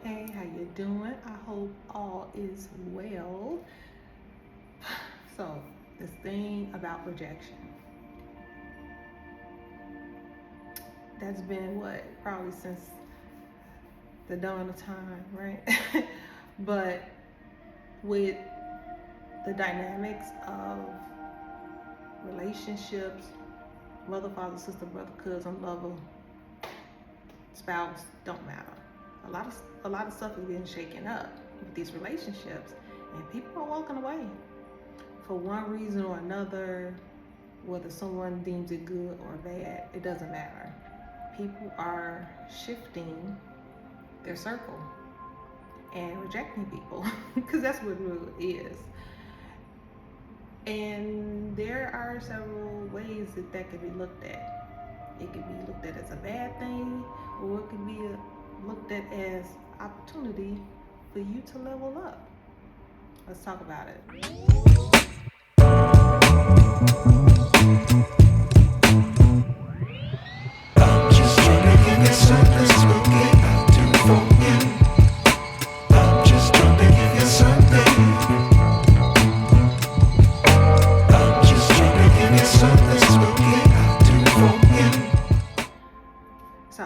Hey, how you doing? I hope all is well. So, this thing about rejection, that's been what, probably since the dawn of time, right? But with the dynamics of relationships, mother, father, sister, brother, cousin, lover, spouse, don't matter. A lot of stuff is getting shaken up with these relationships, and people are walking away for one reason or another. Whether someone deems it good or bad, it doesn't matter. People are shifting their circle and rejecting people because that's what it really is. And there are several ways that can be looked at. It can be looked at as a bad thing, or it can be looked at as opportunity for you to level up. Let's talk about it. I'm just trying to give you something spooky I'll do for you. I'm just trying to give you something. I'm just trying to give you something spooky I'll do for you. So,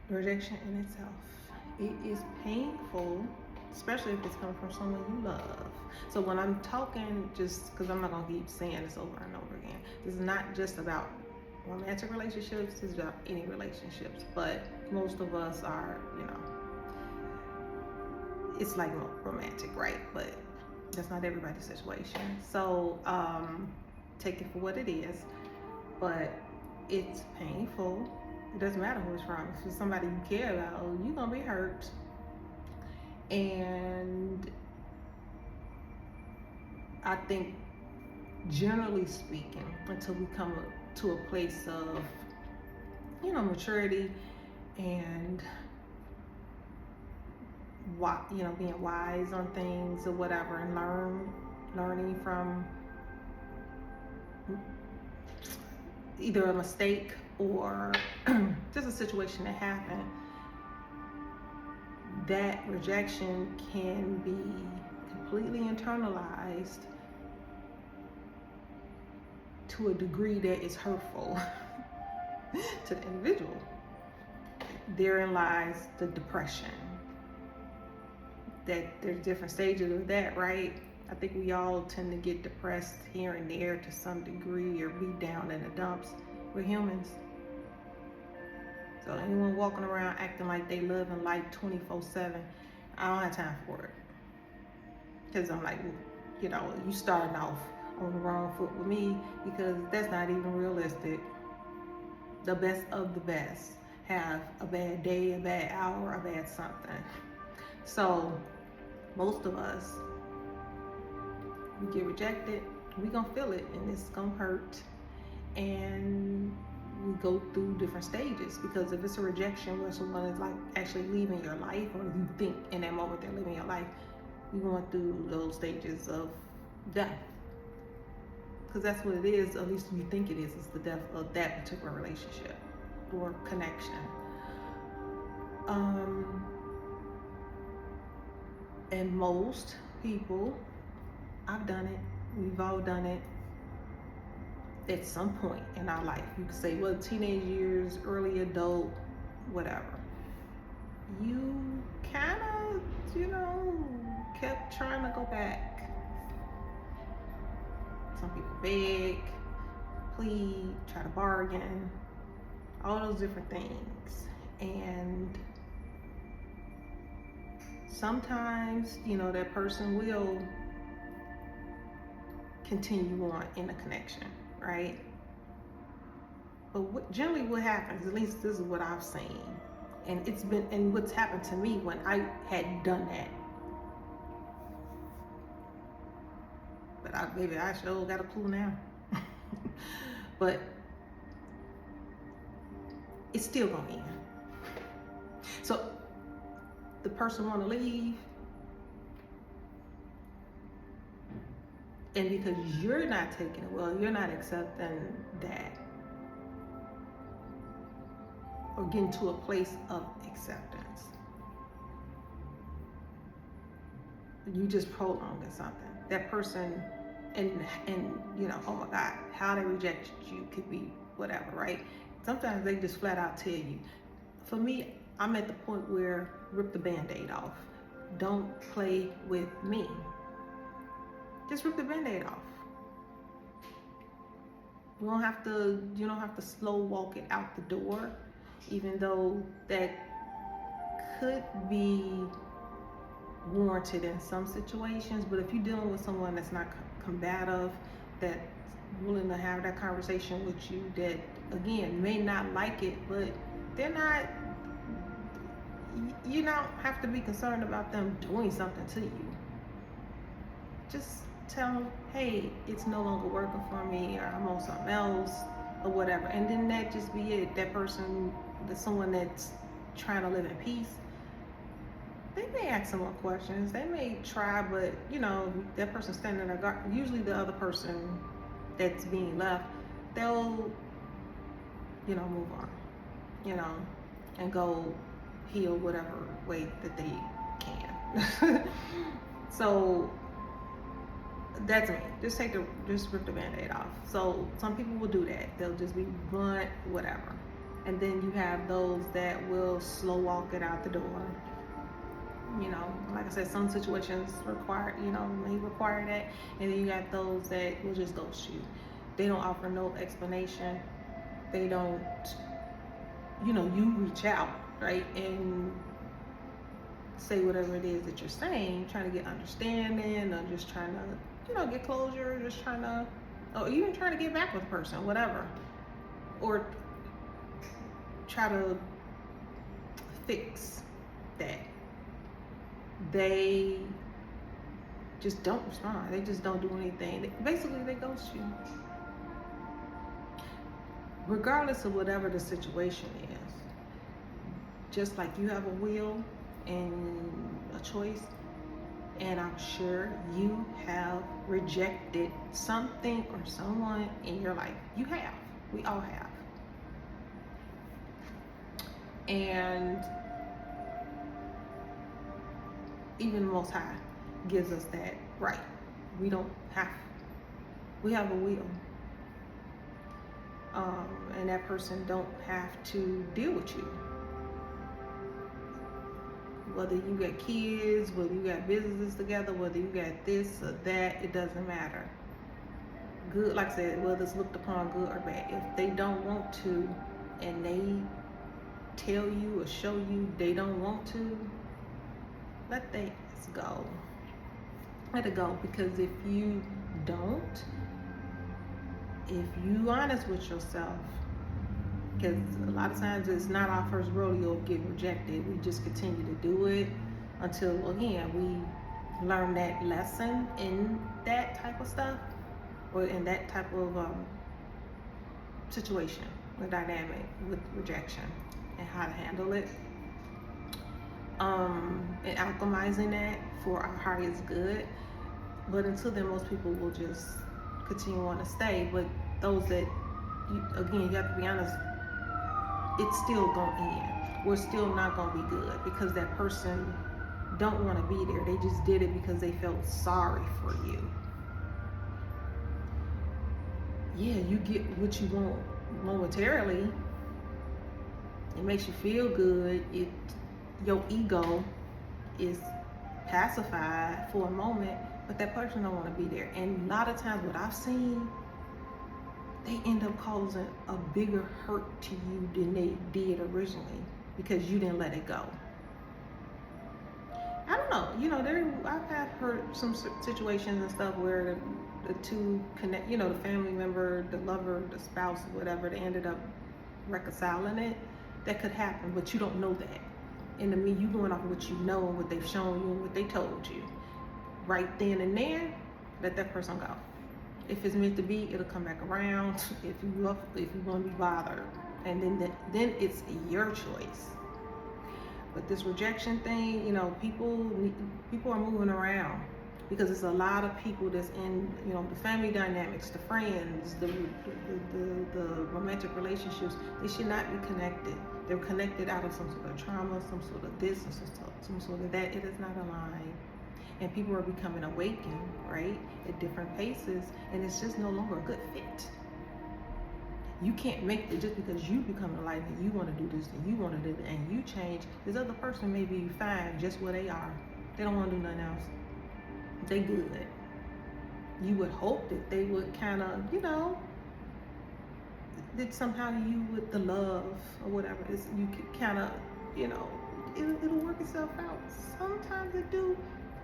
rejection in itself, it is painful, especially if it's coming from someone you love. So when I'm talking, just because I'm not going to keep saying this over and over again, this is not just about romantic relationships, this is about any relationships. But most of us are, it's like romantic, right? But that's not everybody's situation. So take it for what it is. But it's painful. It doesn't matter who it's from. If it's somebody you care about, you're gonna be hurt. And I think, generally speaking, until we come to a place of, maturity and being wise on things or whatever, and learning from either a mistake or just a situation that happened, that rejection can be completely internalized to a degree that is hurtful to the individual. Therein lies the depression. That there's different stages of that, right? I think we all tend to get depressed here and there to some degree, or be down in the dumps. We're humans. So anyone walking around acting like they live in life 24/7, I don't have time for it. Because I'm like, you starting off on the wrong foot with me, because that's not even realistic. The best of the best have a bad day, a bad hour, a bad something. So most of us, we get rejected, we gonna feel it, and it's gonna hurt. And we go through different stages, because if it's a rejection where someone is like actually leaving your life, or you think in that moment they're leaving your life, you're going through those stages of death, because that's what it is. At least you think it is the death of that particular relationship or connection. And most people, I've done it, we've all done it at some point in our life. You could say, well, teenage years, early adult, whatever. You kind of, kept trying to go back. Some people beg, plead, try to bargain, all those different things. And sometimes, that person will continue on in the connection, right? But generally what happens, at least this is what I've seen, and what's happened to me when I had done that. But maybe I sure got a clue now. But it's still gonna end. So the person wanna leave, and because you're not taking it well, you're not accepting that or getting to a place of acceptance. You just prolonging something. That person, and you know, oh my God, how they rejected you could be whatever, right? Sometimes they just flat out tell you. For me, I'm at the point where rip the Band-Aid off. Don't play with me. Just rip the Band-Aid off. You don't have to slow walk it out the door, even though that could be warranted in some situations. But if you're dealing with someone that's not combative, that's willing to have that conversation with you, that again may not like it, but they're not, you don't have to be concerned about them doing something to you. Just tell them, hey, it's no longer working for me, or I'm on something else, or whatever. And then that just be it. That person, someone that's trying to live in peace, they may ask some more questions. They may try, but you know, that person standing there, usually the other person that's being left, they'll, you know, move on, you know, and go heal whatever way that they can. So that's me. Just rip the Band-Aid off. So some people will do that. They'll just be blunt, whatever. And then you have those that will slow walk it out the door. You know, like I said, some situations may require that. And then you got those that will just ghost you. They don't offer no explanation. They don't, you reach out, right? And say whatever it is that you're saying, trying to get understanding, or just trying to, get closure, just trying to, or even trying to get back with the person, whatever. Or try to fix that. They just don't respond. They just don't do anything. Basically, they ghost you. Regardless of whatever the situation is, just like you have a will and a choice, and I'm sure you have rejected something or someone in your life. You have. We all have. And even the Most High gives us that right. We have a will. And that person don't have to deal with you. Whether you got kids, whether you got businesses together, whether you got this or that, it doesn't matter. Good, like I said, whether it's looked upon good or bad. If they don't want to, and they tell you or show you they don't want to, let that go. Let it go, because if you don't, if you honest with yourself, because a lot of times it's not our first rodeo of getting rejected. We just continue to do it until, again, we learn that lesson in that type of stuff, or in that type of situation or dynamic with rejection, and how to handle it. And alchemizing that for our highest good. But until then, most people will just continue on to stay. But those that, you have to be honest, it's still gonna end. We're still not gonna be good, because that person don't want to be there. They just did it because they felt sorry for you. Yeah, you get what you want momentarily. It makes you feel good. Your ego is pacified for a moment, but that person don't want to be there. And a lot of times what I've seen, they end up causing a bigger hurt to you than they did originally, because you didn't let it go. I don't know, I've heard some situations and stuff where the two connect, the family member, the lover, the spouse, whatever, they ended up reconciling it. That could happen, but you don't know that. And to me, you going off of what you know and what they've shown you and what they told you. Right then and there, let that person go. If it's meant to be, it'll come back around. If you want to be bothered, and then it's your choice. But this rejection thing, people are moving around. because it's a lot of people that's in, you know, the family dynamics, the friends, the romantic relationships. They should not be connected. They're connected out of some sort of trauma, some sort of this, and some sort of that. It is not aligned. And people are becoming awakened, right, at different paces, and it's just no longer a good fit. You can't make it just because you become enlightened and you want to do this and you want to do that and you change. This other person may be fine just where they are. They don't want to do nothing else. They good. You would hope that they would kind of, you know, that somehow you with the love or whatever is, you could kind of, you know, it'll work itself out. Sometimes it do.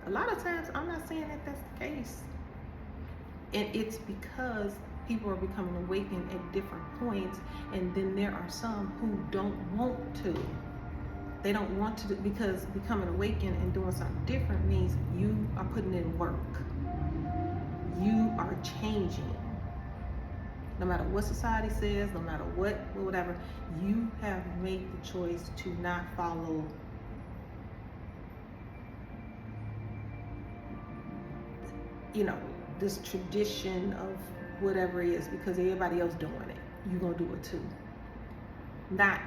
A lot of times, I'm not saying that that's the case. And it's because people are becoming awakened at different points, and then there are some who don't want to. They don't want to, because becoming awakened and doing something different means you are putting in work. You are changing. No matter what society says, no matter what, whatever, you have made the choice to not follow this tradition of whatever it is because everybody else doing it. You're gonna do it too. Not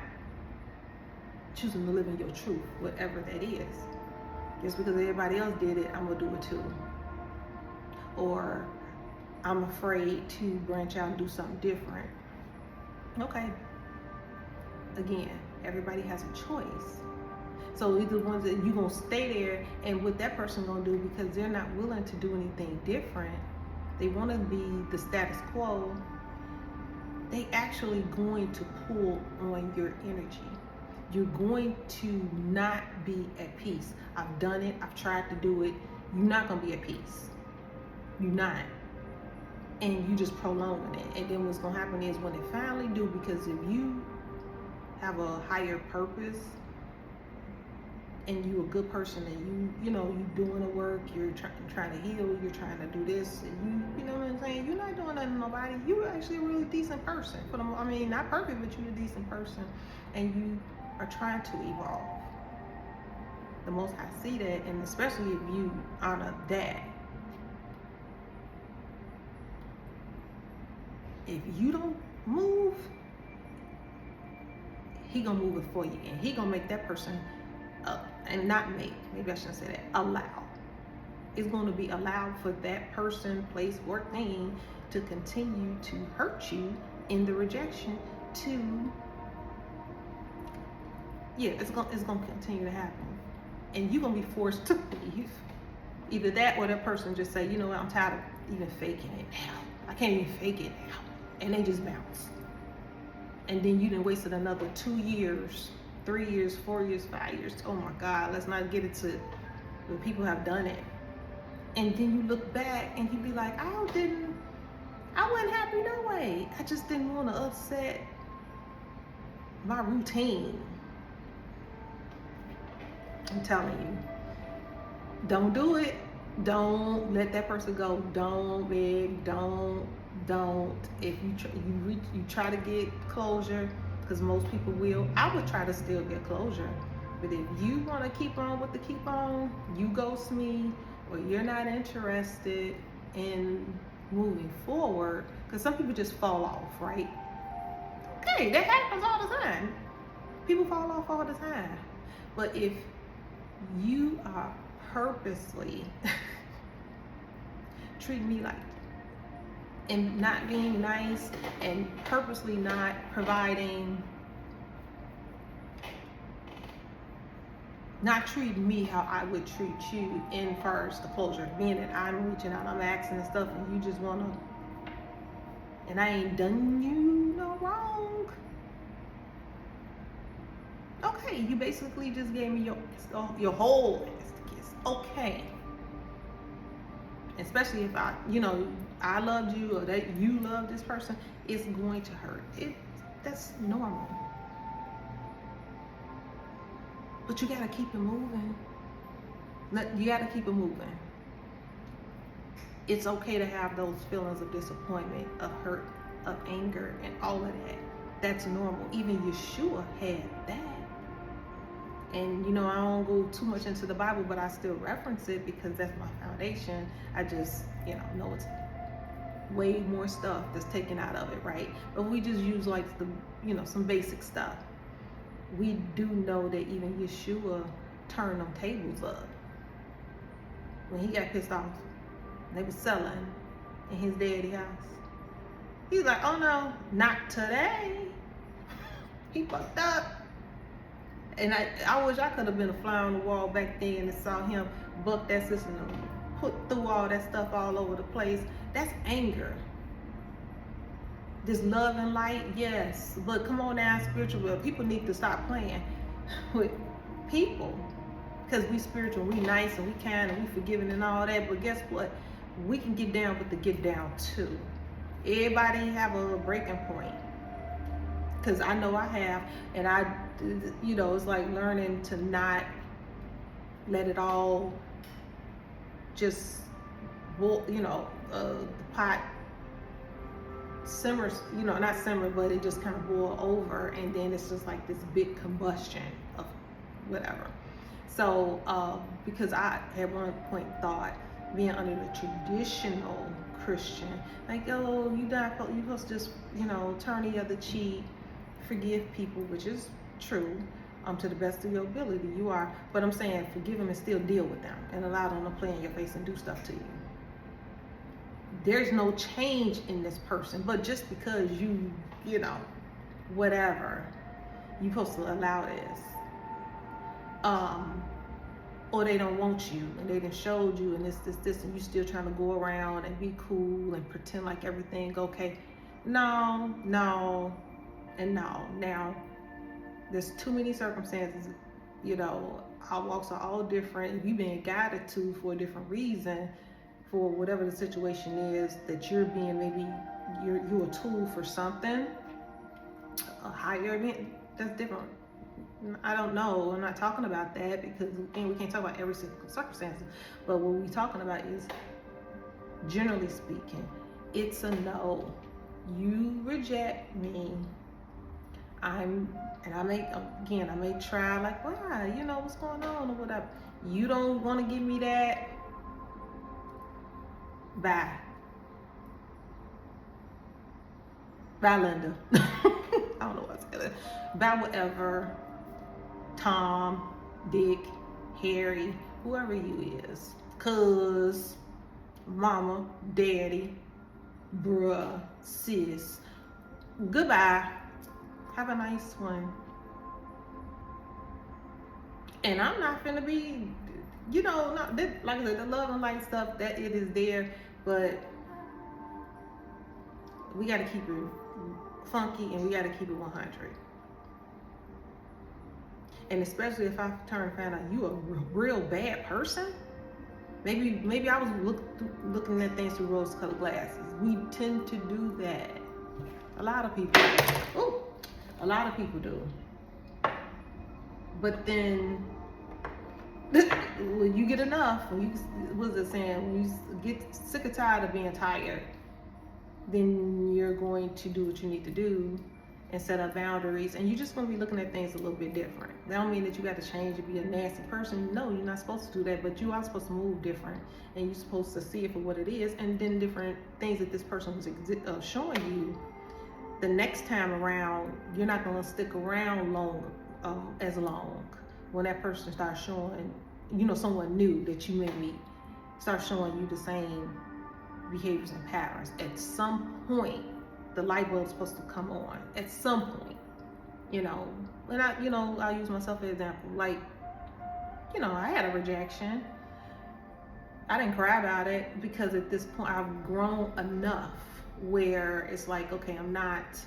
choosing to live in your truth, whatever that is. Just because everybody else did it, I'm gonna do it too. Or I'm afraid to branch out and do something different. Okay. Again, everybody has a choice. So either ones that you're gonna stay there, and what that person gonna do, because they're not willing to do anything different, they want to be the status quo, they actually going to pull on your energy. You're going to not be at peace. I've done it, I've tried to do it. You're not gonna be at peace. You're not. And you just prolonging it. And then what's gonna happen is when they finally do, because if you have a higher purpose, and you a good person, and you doing the work, you're trying to heal, you're trying to do this, and you know what I'm saying, you're not doing nothing to nobody. You're actually a really decent person. Not perfect, but you're a decent person, and you are trying to evolve. The most I see that, and especially if you honor that. If you don't move, he gonna move it for you, and he gonna make that person and not make, maybe I shouldn't say that, allow. It's going to be allowed for that person, place, or thing to continue to hurt you in the rejection it's going to continue to happen. And you're going to be forced to leave. Either that or that person just say, you know what, I'm tired of even faking it now. I can't even fake it now. And they just bounce. And then you done wasted another 2 years, 3 years, 4 years, 5 years. Oh my God, let's not get into when people have done it. And then you look back and you be like, I wasn't happy no way. I just didn't want to upset my routine. I'm telling you, don't do it. Don't let that person go. Don't beg. Don't. If you try to get closure, because most people will. I would try to still get closure. But if you want to keep on with the keep on, you ghost me, or you're not interested in moving forward, because some people just fall off, right? Okay, that happens all the time. People fall off all the time. But if you are purposely treating me like, and not being nice, and purposely not providing, not treating me how I would treat you in first, the closure, being that I'm reaching out, I'm asking and stuff, and you just wanna, and I ain't done you no wrong. Okay, you basically just gave me your whole ass to kiss. Okay. Especially if I loved you, or that you love this person, it's going to hurt. That's normal. But you gotta keep it moving. You gotta keep it moving. It's okay to have those feelings of disappointment, of hurt, of anger, and all of that. That's normal. Even Yeshua had that. And I don't go too much into the Bible, but I still reference it because that's my foundation. I just, know it's way more stuff that's taken out of it, right? But we just use like the, some basic stuff. We do know that even Yeshua turned them tables up when he got pissed off. They were selling in his daddy house. He's like, oh no, not today. He fucked up. And I wish I could have been a fly on the wall back then and saw him buck that system and put through all that stuff all over the place. That's anger. This love and light, yes. But come on now, spiritual world. People need to stop playing with people. Because we spiritual, we nice and we kind and we forgiving and all that. But guess what? We can get down with the get down too. Everybody have a breaking point. Because I know I have. And it's like learning to not let it all just, the pot simmers, not simmer, but it just kind of boil over, and then it's just like this big combustion of whatever. So, because I at one point thought being under the traditional Christian, like, oh, you're supposed to just, turn the other cheek, forgive people, which is true, to the best of your ability, you are. But I'm saying forgive them and still deal with them and allow them to play in your face and do stuff to you. There's no change in this person, but just because you whatever, you're supposed to allow this. Or they don't want you and they done showed you and this, and you still trying to go around and be cool and pretend like everything okay. No, and no. Now, there's too many circumstances, our walks are all different. You've been guided to for a different reason, for whatever the situation is that you're being, maybe you're a tool for something, a higher event, that's different. I don't know, I'm not talking about that because we can't talk about every single circumstance, but what we're talking about is, generally speaking, it's a no. You reject me, I may try like, why, what's going on or whatever. You don't want to give me that, bye. Bye, Linda. I don't know what's gonna. Bye, whatever. Tom, Dick, Harry, whoever you is. Cuz, mama, daddy, bruh, sis. Goodbye. Have a nice one. And I'm not finna be, like I said, the love and light stuff, that it is there, but we gotta keep it funky and we gotta keep it 100. And especially if I turn and find out you a real bad person, maybe I was looking at things through rose-colored glasses. We tend to do that. A lot of people do. But then when you get enough, when you get sick or tired of being tired, then you're going to do what you need to do and set up boundaries, and you're just going to be looking at things a little bit different. That don't mean that you got to change and be a nasty person. No, you're not supposed to do that, but you are supposed to move different, and you're supposed to see it for what it is, and then different things that this person was showing you. The next time around, you're not going to stick around as long when that person starts showing, someone new that you may meet, start showing you the same behaviors and patterns. At some point, the light bulb is supposed to come on. At some point, and I'll use myself as an example. Like, I had a rejection. I didn't cry about it because at this point I've grown enough where it's like, okay, I'm not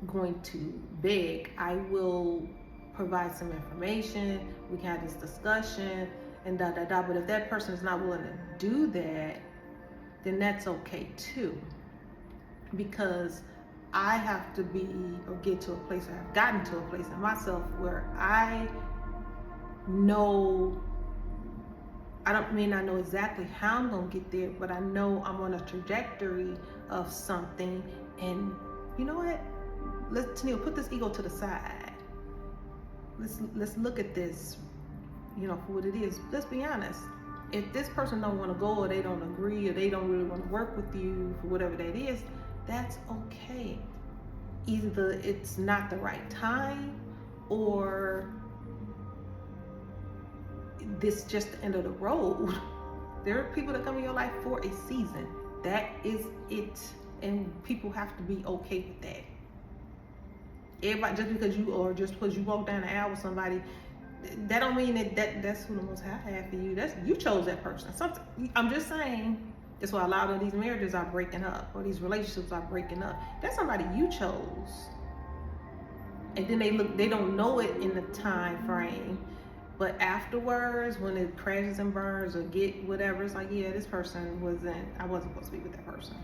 going to beg. I will provide some information. We can have this discussion and But if that person is not willing to do that, then that's okay too. Because I have to get to a place, or I've gotten to a place in myself where I know, may not know exactly how I'm gonna get there, but I know I'm on a trajectory of something. And you know what? Let's put this ego to the side. let's look at this, for what it is. Let's be honest. If this person don't want to go, or they don't agree, or they don't really want to work with you for whatever that is, that's okay. Either it's not the right time, or this just the end of the road. There are people that come in your life for a season. That is it. And people have to be okay with that. Everybody, just because you walk down the aisle with somebody, that don't mean that's who the Most High had for you. You chose that person. I'm just saying, that's why a lot of these marriages are breaking up, or these relationships are breaking up. That's somebody you chose. And then they don't know it in the time frame. But afterwards, when it crashes and burns or get whatever, it's like, yeah, this person I wasn't supposed to be with that person.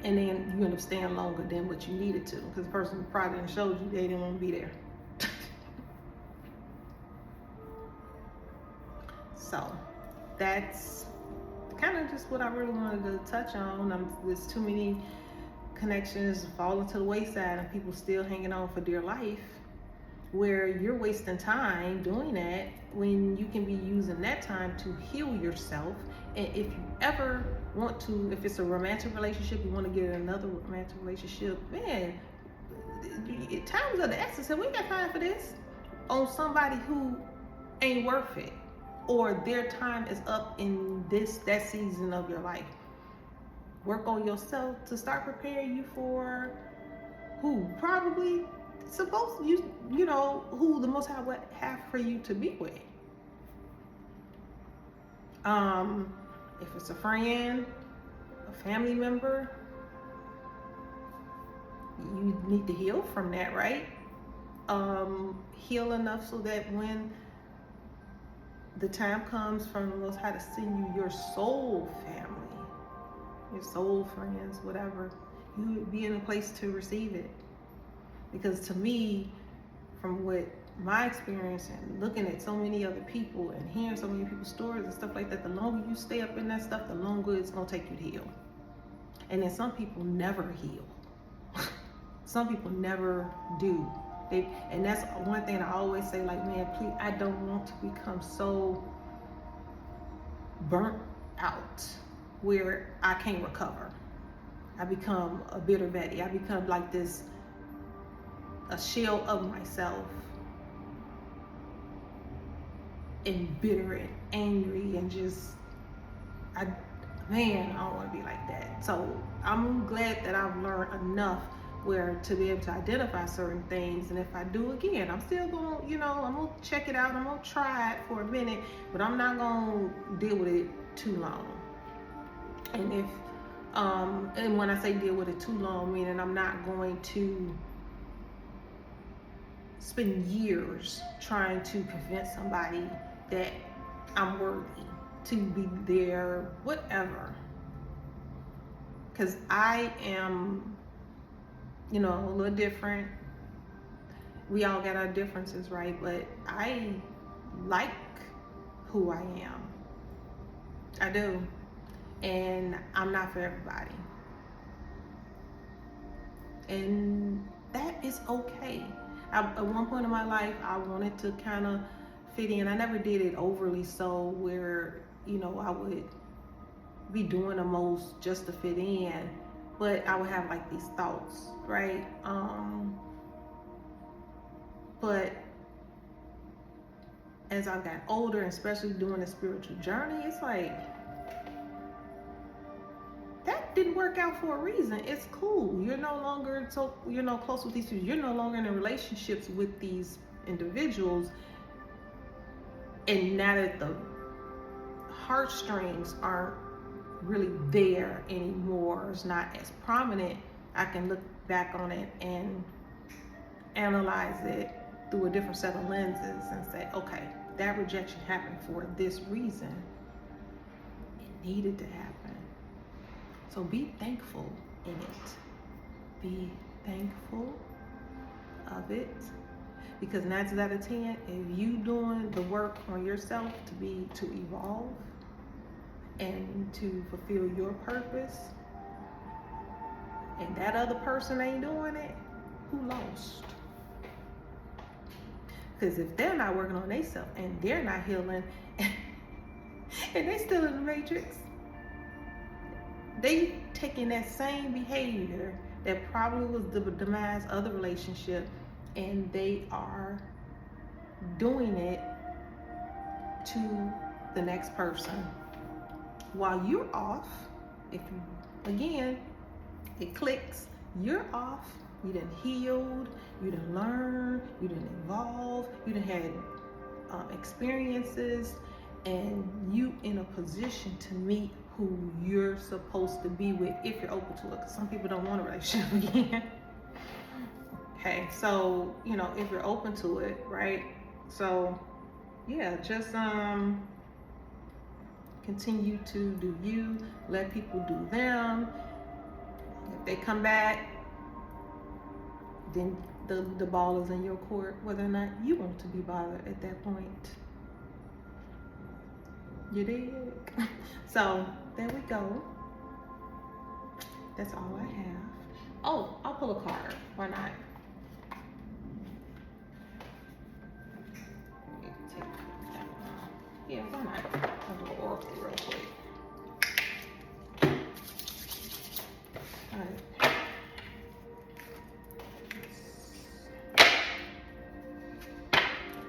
And then you end up staying longer than what you needed to, because the person probably didn't show you they didn't want to be there. So that's kind of just what I really wanted to touch on. There's too many connections falling to the wayside, and people still hanging on for dear life, where you're wasting time doing that when you can be using that time to heal yourself. And if you ever want to, if it's a romantic relationship, you want to get another romantic relationship, man, time is of the essence, and we got time for this on somebody who ain't worth it, or their time is up in that season of your life. Work on yourself to start preparing you for who probably supposed who the Most High would have for you to be with. If it's a friend, a family member, you need to heal from that, right? Heal enough so that when the time comes from the Most High to send you your soul family, your soul friends, whatever, you would be in a place to receive it. Because to me, from what my experience and looking at so many other people and hearing so many people's stories and stuff like that, the longer you stay up in that stuff, the longer it's gonna take you to heal. And then some people never heal. Some people never do. And that's one thing I always say, like, man, please, I don't want to become so burnt out where I can't recover. I become a bitter Betty. I become like a shell of myself, and bitter and angry, and just, I don't want to be like that. So I'm glad that I've learned enough where to be able to identify certain things. And if I do again, I'm still going, I'm going to check it out. I'm going to try it for a minute, but I'm not going to deal with it too long. And and when I say deal with it too long, meaning I'm not going to spend years trying to convince somebody that I'm worthy to be there, whatever. Because I am, a little different. We all got our differences, right? But I like who I am. I do. And I'm not for everybody. And that is okay. At one point in my life, I wanted to kind of fit in. I never did it overly so where, I would be doing the most just to fit in. But I would have like these thoughts, right? But as I've gotten older, and especially doing the spiritual journey, it's like, that didn't work out for a reason. It's cool. You're no longer close with these people. You're no longer in relationships with these individuals. And now that the heartstrings aren't really there anymore, it's not as prominent, I can look back on it and analyze it through a different set of lenses and say, okay, that rejection happened for this reason. It needed to happen. So be thankful in it. Be thankful of it. Because 9 times out of 10, if you doing the work on yourself to evolve and to fulfill your purpose, and that other person ain't doing it, who lost? Because if they're not working on themselves and they're not healing, and they still in the matrix, they taking that same behavior that probably was the demise of the relationship, and they are doing it to the next person while you're off. If you, again, it clicks, you're off, you done healed, you done learned, you done evolved, you done had experiences, and you in a position to meet who you're supposed to be with if you're open to it. Because some people don't want a relationship again. Okay, so you know, if you're open to it, right? So yeah, just continue to do you, let people do them. If they come back, then the ball is in your court, whether or not you want to be bothered at that point. You dig? So there we go. That's all I have. Oh, I'll pull a card. Why not? Take that one off. Yeah, why not? I'll do an oracle real quick. All right.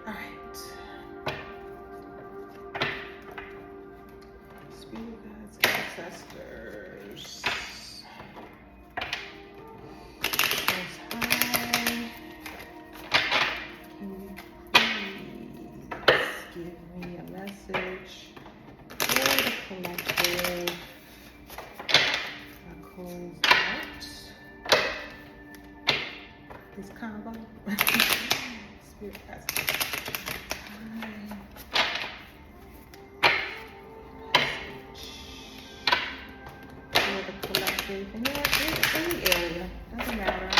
All right. Spirit guides, ancestors. Most High, can you please give me a message for the collective? I close out this combo. Spirit guides. And any area, doesn't matter.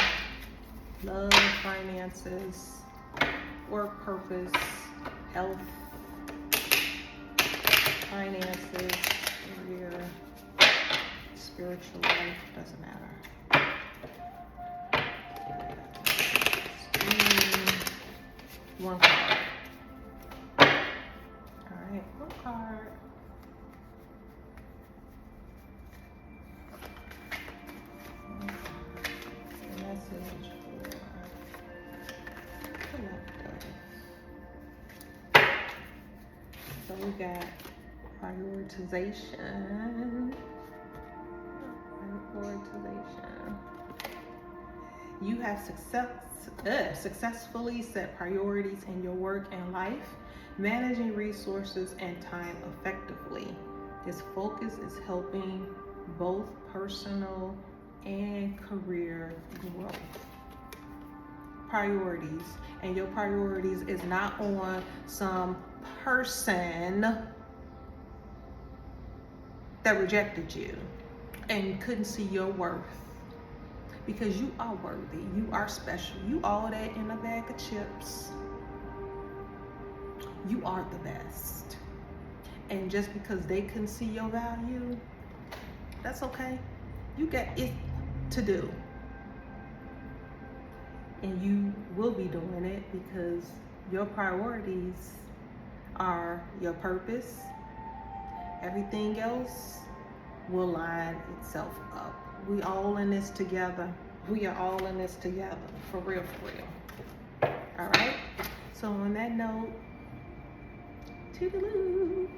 Love, finances, work, purpose, health, finances, career, spiritual life, doesn't matter. One card. All right, one card. So we got prioritization. You have successfully set priorities in your work and life, managing resources and time effectively. This focus is helping both personal and career growth. Priorities, and your priorities is not on some person that rejected you and couldn't see your worth, because you are worthy, you are special, you all that in a bag of chips. You are the best, and just because they couldn't see your value, that's okay. You got it to do. And you will be doing it because your priorities are your purpose. Everything else will line itself up. We all in this together. We are all in this together. For real, for real. All right? So on that note, toodaloo.